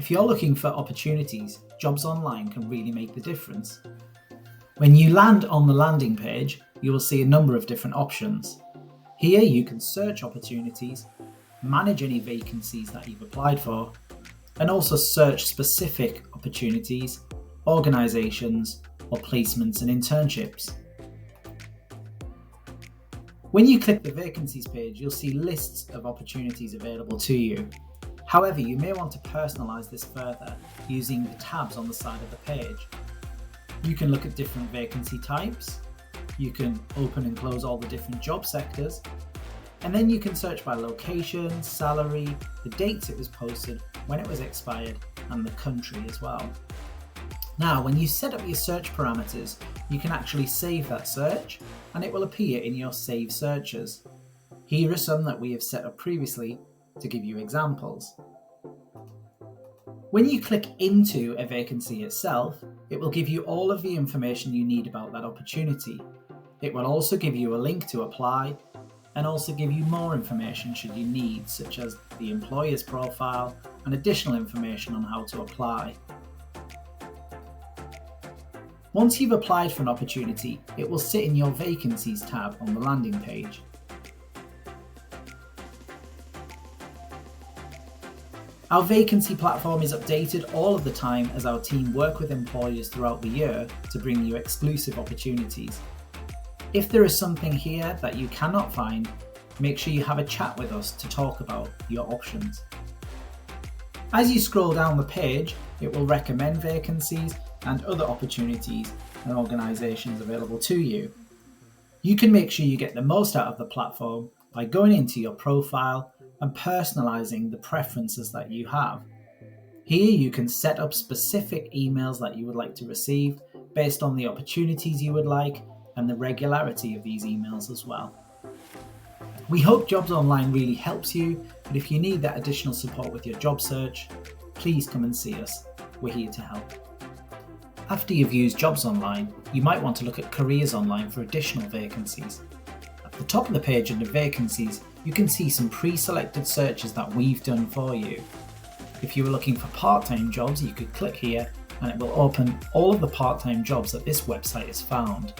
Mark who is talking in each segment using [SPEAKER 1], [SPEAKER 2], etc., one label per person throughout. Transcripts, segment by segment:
[SPEAKER 1] If you're looking for opportunities, JobsOnline can really make the difference. When you land on the landing page, you will see a number of different options. Here you can search opportunities, manage any vacancies that you've applied for, and also search specific opportunities, organisations, or placements and internships. When you click the vacancies page, you'll see lists of opportunities available to you. However, you may want to personalise this further using the tabs on the side of the page. You can look at different vacancy types, you can open and close all the different job sectors, and then you can search by location, salary, the dates it was posted, when it was expired, and the country as well. Now, when you set up your search parameters, you can actually save that search and it will appear in your saved searches. Here are some that we have set up previously to give you examples. When you click into a vacancy itself, it will give you all of the information you need about that opportunity. It will also give you a link to apply and also give you more information should you need, such as the employer's profile and additional information on how to apply. Once you've applied for an opportunity, it will sit in your Vacancies tab on the landing page. Our vacancy platform is updated all of the time as our team work with employers throughout the year to bring you exclusive opportunities. If there is something here that you cannot find, make sure you have a chat with us to talk about your options. As you scroll down the page, it will recommend vacancies and other opportunities and organisations available to you. You can make sure you get the most out of the platform by going into your profile and personalising the preferences that you have. Here you can set up specific emails that you would like to receive based on the opportunities you would like and the regularity of these emails as well. We hope JobsOnline really helps you, but if you need that additional support with your job search, please come and see us. We're here to help. After you've used JobsOnline, you might want to look at Careers Online for additional vacancies. At the top of the page under Vacancies, you can see some pre-selected searches that we've done for you. If you were looking for part-time jobs, you could click here and it will open all of the part-time jobs that this website has found.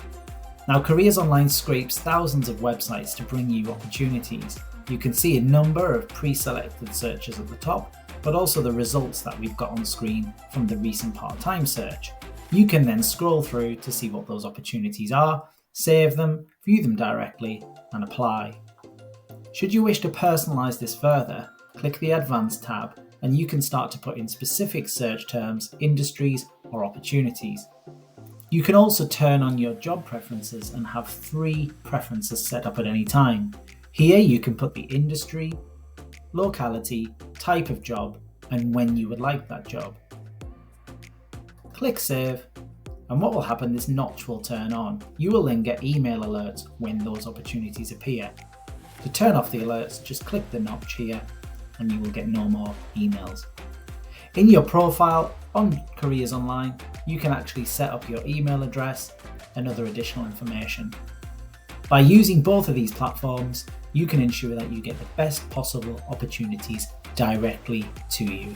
[SPEAKER 1] Now, Careers Online scrapes thousands of websites to bring you opportunities. You can see a number of pre-selected searches at the top, but also the results that we've got on screen from the recent part-time search. You can then scroll through to see what those opportunities are, save them, view them directly, and apply. Should you wish to personalise this further, click the Advanced tab and you can start to put in specific search terms, industries, or opportunities. You can also turn on your job preferences and have 3 preferences set up at any time. Here you can put the industry, locality, type of job, and when you would like that job. Click Save, and what will happen, this notch will turn on. You will then get email alerts when those opportunities appear. To turn off the alerts, just click the notch here and you will get no more emails. In your profile on Careers Online, you can actually set up your email address and other additional information. By using both of these platforms, you can ensure that you get the best possible opportunities directly to you.